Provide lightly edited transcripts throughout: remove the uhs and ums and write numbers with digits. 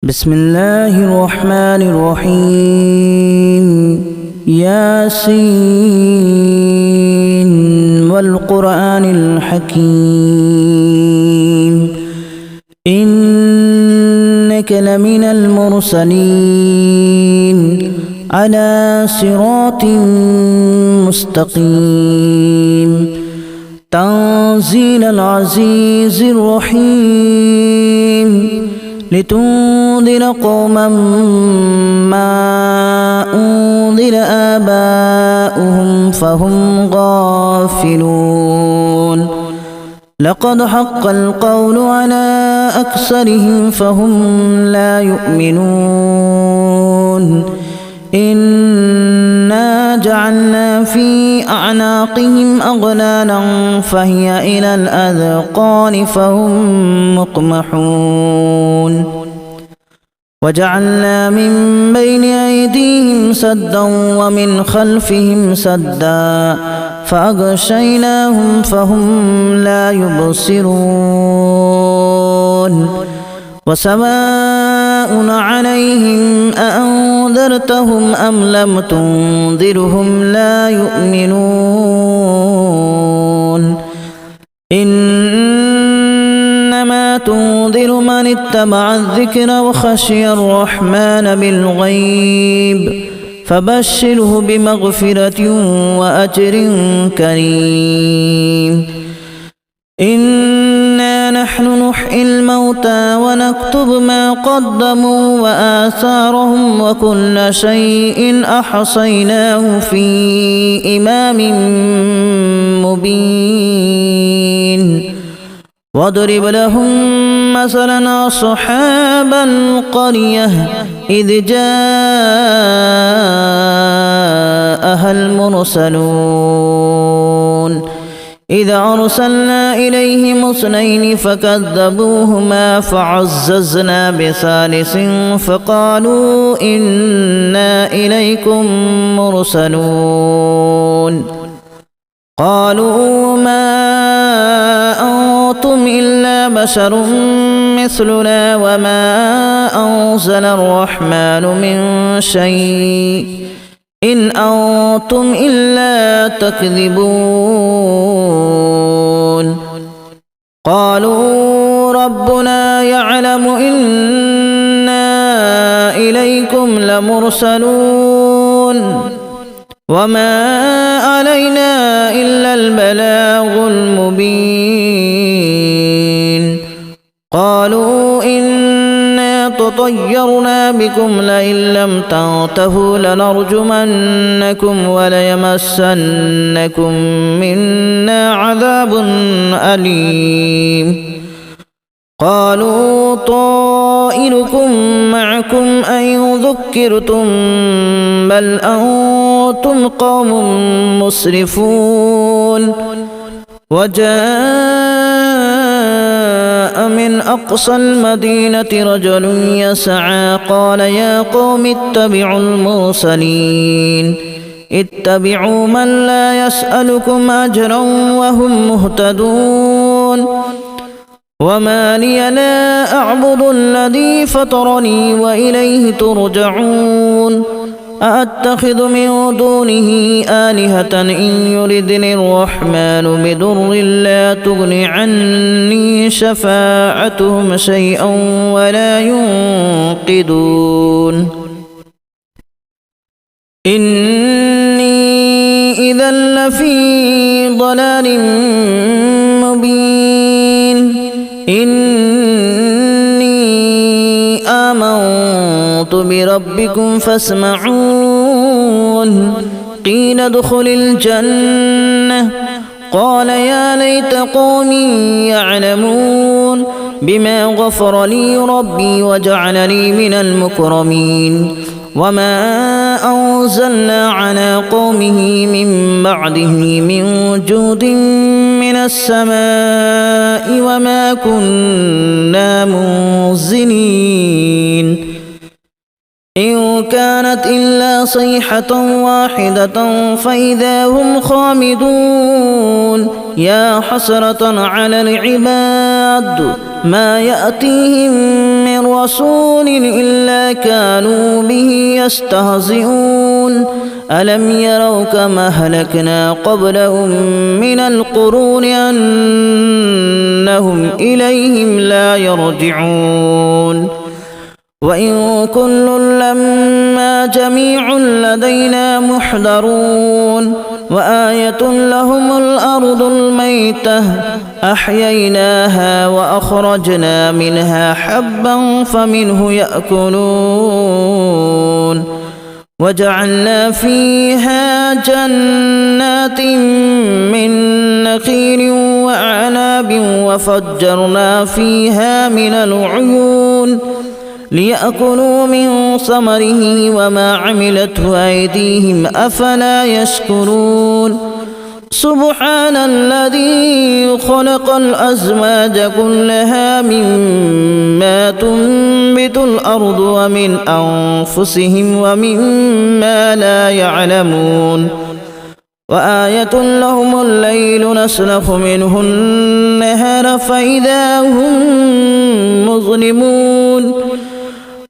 بسم الله الرحمن الرحيم ياسين والقرآن الحكيم إنك لمن المرسلين على صراط مستقيم تنزيل العزيز الرحيم لتنذر قوما ما أنذر آباؤهم فهم غافلون لقد حق القول على أكثرهم فهم لا يؤمنون إنا جعلنا في أعناقهم أغلالا فهي إلى الأذقان فهم مقمحون وجعلنا من بين أيديهم سدا ومن خلفهم سدا فأغشيناهم فهم لا يبصرون وسواء عليهم أأنذرتهم أم لم تنذرهم لا يؤمنون إنما تنذر من اتبع الذكر وخشي الرحمن بالغيب فبشره بمغفرة وأجر كريم إنا نحن نحيي الموتى ونكتب ما قدموا وآثارهم وكل شيء أحصيناه في إمام مبين واضرب لهم مثلا أصحاب القرية إذ جاءها المرسلون إذا أرسلنا إليهم اثنين فكذبوهما فعززنا بثالث فقالوا إنا إليكم مرسلون قالوا ما أنتم إلا بشر مثلنا وما أنزل الرحمن من شيء إن أنتم إلا تكذبون قالوا ربنا يعلم إنا إليكم لمرسلون وما علينا إلا البلاغ المبين قالوا إنا تطيرنا بكم لئن لم تنتهوا لنرجمنكم وليمسنكم منا عذاب أليم قالوا طائركم معكم أن ذكرتم بل أنتم قوم مسرفون وجاء من أقصى المدينة رجل يسعى قال يا قوم اتبعوا المرسلين اتبعوا من لا يسألكم أجرا وهم مهتدون وما لي لا أعبد الذي فطرني وإليه ترجعون أأتخذ من دونه آلهة إن يردني الرحمن بضر لا تغن عني شفاعتهم شيئا ولا ينقذون إني إذا لفي ضلال مبين إني آمنت بربكم فاسمعون قيل ادخل الجنة قال يا ليت قومي يعلمون بما غفر لي ربي وجعلني من المكرمين وما أنزلنا على قومه من بعده من جود من السماء وما كنا منزلين إن كانت إلا صيحة واحدة فإذا هم خامدون يا حسرة على العباد ما يأتيهم من رسول إلا كانوا به يستهزئون ألم يروا كما أهلكنا قبلهم من القرون أنهم إليهم لا يرجعون وإن كل لما جميع لدينا محضرون وآية لهم الأرض الميتة أحييناها وأخرجنا منها حبا فمنه يأكلون وجعلنا فيها جنات من نخيل وأعناب وفجرنا فيها من العيون ليأكلوا من ثمره وما عملته أيديهم أفلا يشكرون سبحان الذي خلق الأزواج كلها مما تنبت الأرض ومن أنفسهم ومما لا يعلمون وآية لهم الليل نسلخ منه النهار فإذا هم مظلمون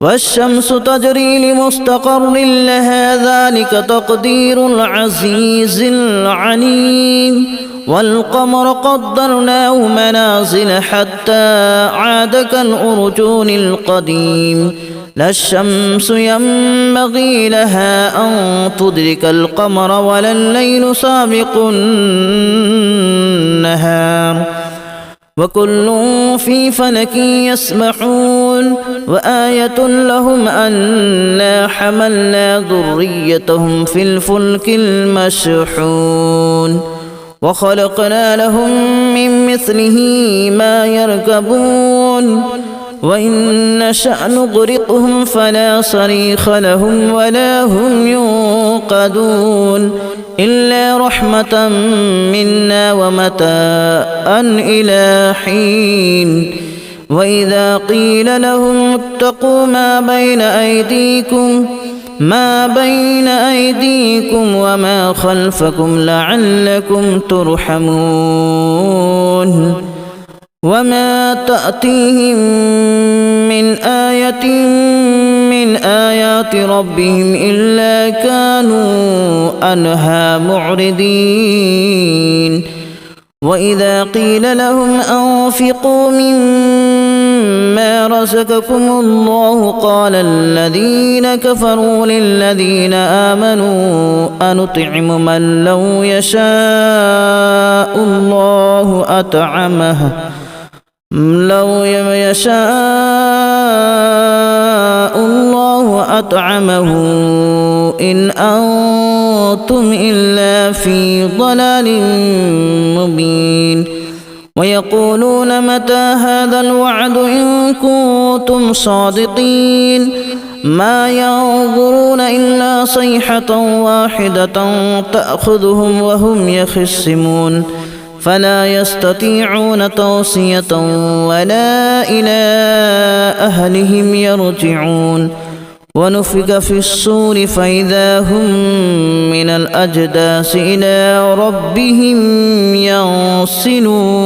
والشمس تجري لمستقر لها ذلك تقدير العزيز العليم والقمر قدرناه منازل حتى عاد كالأرجون القديم لا الشمس ينبغي لها أن تدرك القمر ولا الليل سابق النهار وكل في فلك يسبحون وآية لهم أنا حملنا ذريتهم في الفلك المشحون وخلقنا لهم من مثله ما يركبون وإن نشأ نغرقهم فلا صريخ لهم ولا هم ينقذون إلا رحمة منا ومتاعا إلى حين وإذا قيل لهم اتقوا ما بين أيديكم وما خلفكم لعلكم ترحمون وما تأتيهم من آية من آيات ربهم إلا كانوا عنها معرضين وإذا قيل لهم أنفقوا مما رزقكم الله قال الذين كفروا للذين آمنوا أنطعم من لو يشاء الله أطعمه إن أنتم إلا في ضلال مبين ويقولون متى هذا الوعد إن كنتم صادقين ما ينظرون إلا صيحة واحدة تأخذهم وهم يخصمون فلا يستطيعون توصية ولا إلى أهلهم يرجعون ونفخ في الصور فإذا هم من الأجداث إلى ربهم ينسلون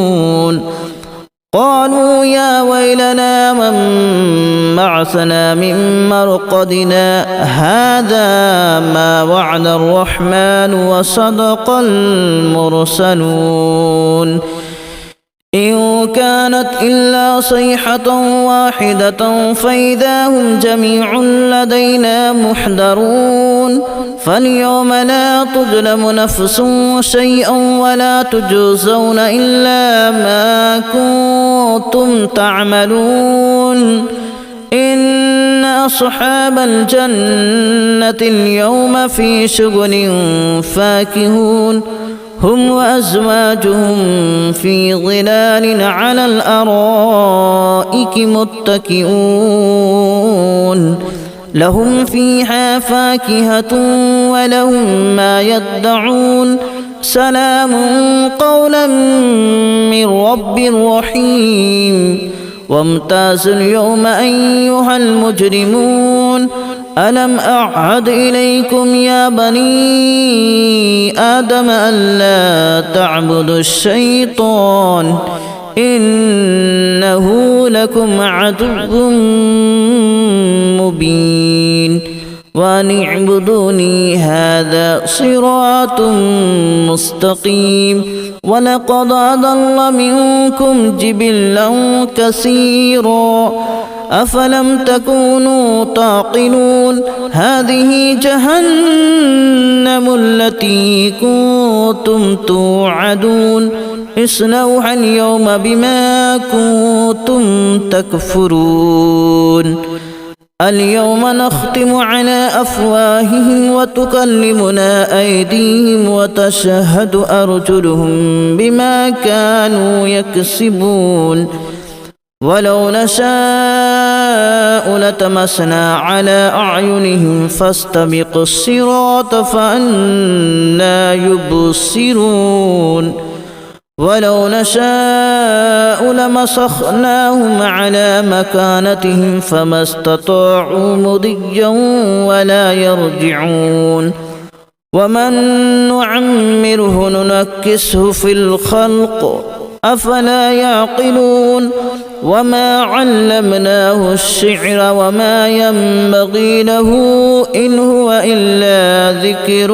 قالوا يا ويلنا من بعثنا من مرقدنا هذا ما وعد الرحمن وصدق المرسلون إن كانت إلا صيحة واحدة فإذا هم جميع لدينا محضرون فاليوم لا تظلم نفس شيئا ولا تجزون إلا ما كنتم تعملون إن أصحاب الجنة اليوم في شغل فاكهون هم وأزواجهم في ظلال على الأرائك متكئون لهم فيها فاكهة ولهم ما يدعون سلام قولا من رب رحيم وامتازوا اليوم أيها المجرمون ألم أعهد إليكم يا بني آدم ألا تعبدوا الشيطان إنه لكم عدو مبين وأن اعبدوني هذا صراط مستقيم ولقد أضل منكم جبلا كثيرا أفلم تكونوا تعقلون هذه جهنم التي كنتم توعدون اصلوها اليوم بما كنتم تكفرون اليوم نختم على أفواههم وتكلمنا أيديهم وتشهد أرجلهم بما كانوا يكسبون ولو نشاء لتمسنا على أعينهم فاستبقوا الصراط فأنى يبصرون ولو نشاء لمسخناهم على مكانتهم فما استطاعوا مضيا ولا يرجعون ومن نعمره ننكسه في الخلق أفلا يعقلون وما علمناه الشعر وما ينبغي له إن هو إلا ذكر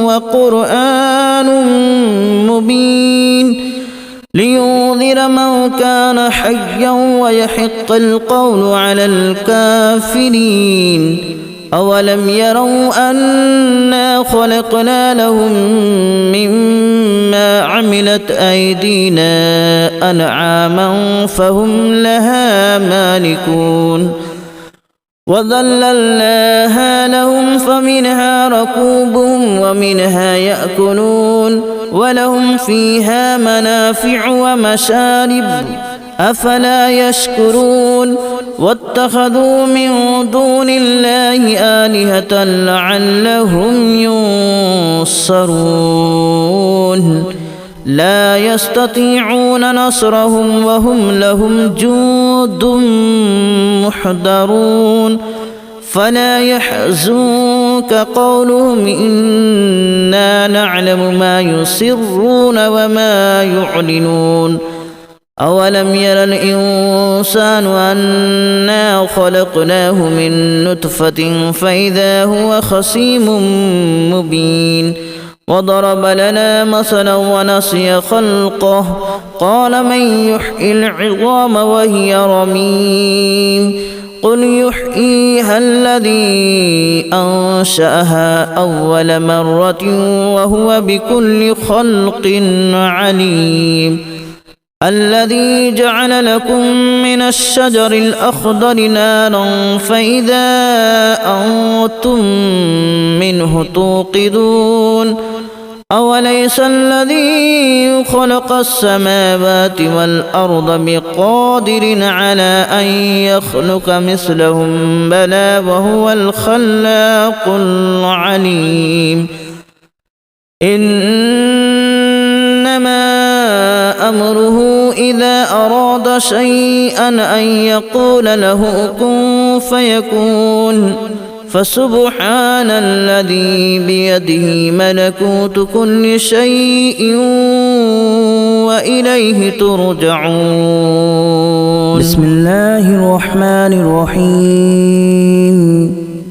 وقرآن مبين لينذر من كان حيا ويحق القول على الكافرين أولم يروا أنا خلقنا لهم مما عملت أيدينا أنعاما فهم لها مالكون وذللناها لهم فمنها ركوبهم ومنها يأكلون ولهم فيها منافع ومشارب أفلا يشكرون واتخذوا من دون الله آلهة لعلهم ينصرون لا يستطيعون نصرهم وهم لهم جند محضرون فلا يحزنك قولهم إنا نعلم ما يسرون وما يعلنون أولم ير الإنسان أنا خلقناه من نطفة فإذا هو خصيم مبين وضرب لنا مثلا ونسي خلقه قال من يحيي العظام وهي رميم قل يحييها الذي أنشأها أول مرة وهو بكل خلق عليم الذي جعل لكم من الشجر الأخضر نارا فإذا أنتم منه توقدون أوليس الذي خلق السماوات والأرض بقادر على أن يخلق مثلهم بلى وهو الخلاق العليم إنما أمره إذا أراد شيئا أن يقول له كن فيكون فسبحان الذي بيده ملكوت كل شيء وإليه ترجعون بسم الله الرحمن الرحيم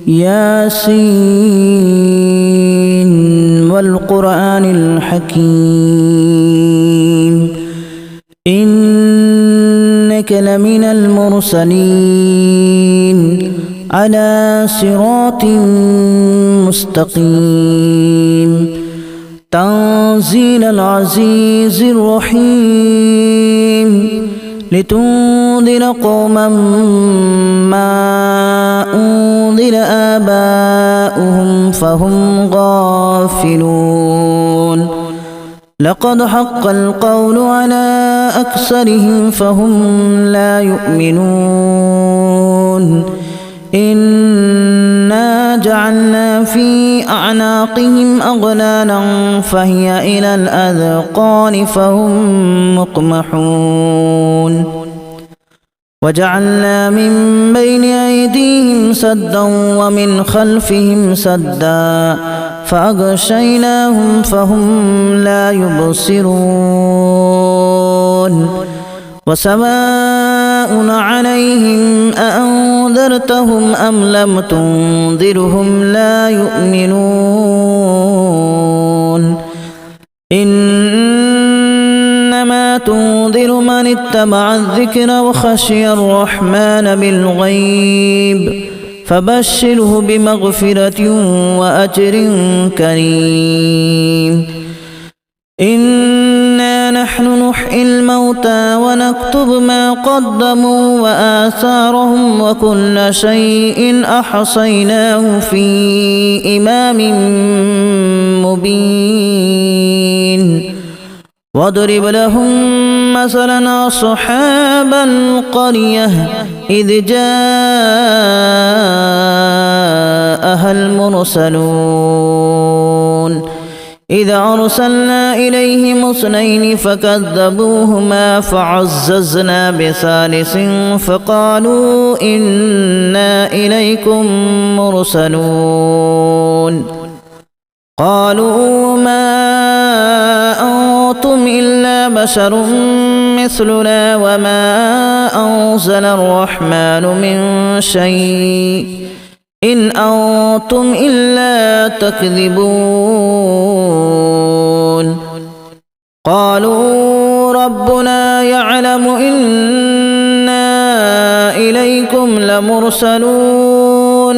ياسين والقرآن الحكيم إنك لمن المرسلين على صراط مستقيم تنزيل العزيز الرحيم لتنذر قوما ما أنذر آباؤهم فهم غافلون لقد حق القول على أكثرهم فهم لا يؤمنون إنا جعلنا في أعناقهم أغلالا فهي إلى الأذقان فهم مقمحون وجعلنا من بين أيديهم سدا ومن خلفهم سدا فأغشيناهم فهم لا يبصرون وسواء عليهم أأنذرتهم أم لم تنذرهم لا يؤمنون إنما تنذر من اتبع الذكر وخشي الرحمن بالغيب فبشره بمغفرة وأجر كريم إنا نحن نحيي الموتى ونكتب ما قدموا وآثارهم وكل شيء أحصيناه في إمام مبين واضرب لهم مثلا أصحاب القرية إذ جاءها المرسلون إذ أرسلنا إليهم 2 فكذبوهما فعززنا بثالث فقالوا إنا إليكم مرسلون قالوا ما أنتم إلا بشر مثلنا وما أنزل الرحمن من شيء إن أنتم إلا تكذبون قالوا ربنا يعلم إنا إليكم لمرسلون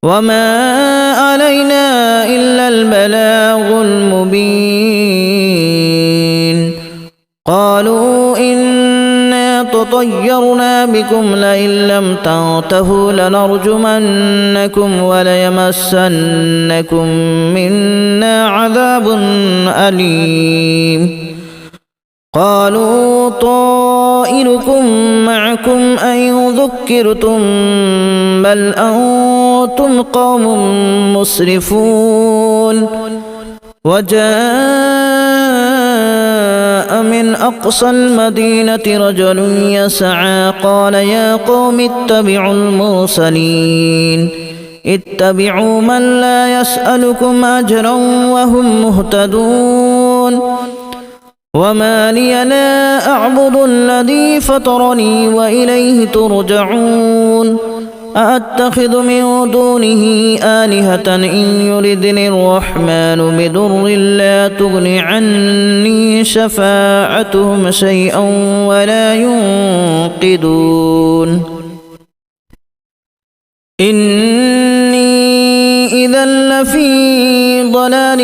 وما علينا إلا البلاغ المبين قالوا إنا تطيرنا بكم لئن لم تنتهوا لنرجمنكم وليمسنكم منا عذاب أليم قالوا طائركم معكم أن ذكرتم بل أنتم قوم مسرفون وجاء من أقصى المدينة رجل يسعى قال يا قوم اتبعوا المرسلين اتبعوا من لا يسألكم أجرا وهم مهتدون وما لي لا أعبد الذي فطرني وإليه ترجعون أأتخذ من دونه آلهة إن يردني الرحمن بضر لا تغن عني شفاعتهم شيئا ولا ينقذون إني إذا لفي ضلال